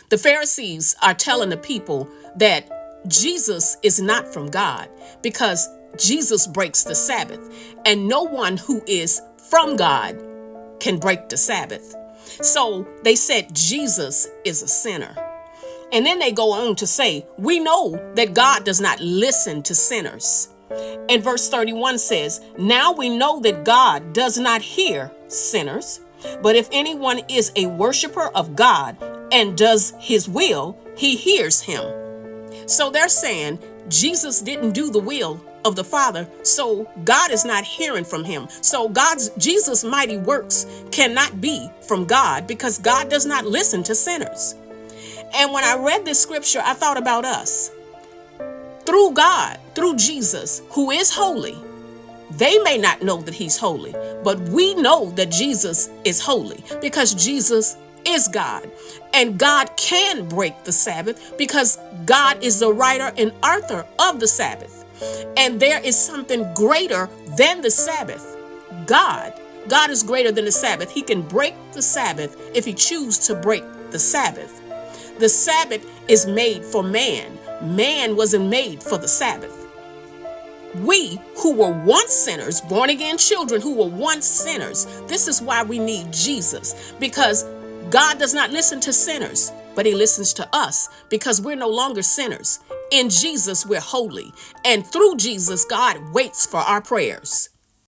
The Pharisees are telling the people that Jesus is not from God because Jesus breaks the Sabbath, and no one who is from God can break the Sabbath. So they said Jesus is a sinner. And then they go on to say, we know that God does not listen to sinners. And verse 31 says, now we know that God does not hear sinners, but if anyone is a worshiper of God and does his will, he hears him. So they're saying Jesus didn't do the will of the Father, so God is not hearing from him. So Jesus' mighty works cannot be from God because God does not listen to sinners. And when I read this scripture, I thought about us. Through God, through Jesus, who is holy, they may not know that he's holy, but we know that Jesus is holy because Jesus is God. And God can break the Sabbath because God is the writer and author of the Sabbath. And there is something greater than the Sabbath. God is greater than the Sabbath. He can break the Sabbath if he chooses to break the Sabbath. The Sabbath is made for man. Man wasn't made for the Sabbath. We who were once sinners, born again children who were once sinners, this is why we need Jesus, because God does not listen to sinners, but he listens to us because we're no longer sinners. In Jesus, we're holy. And through Jesus, God waits for our prayers.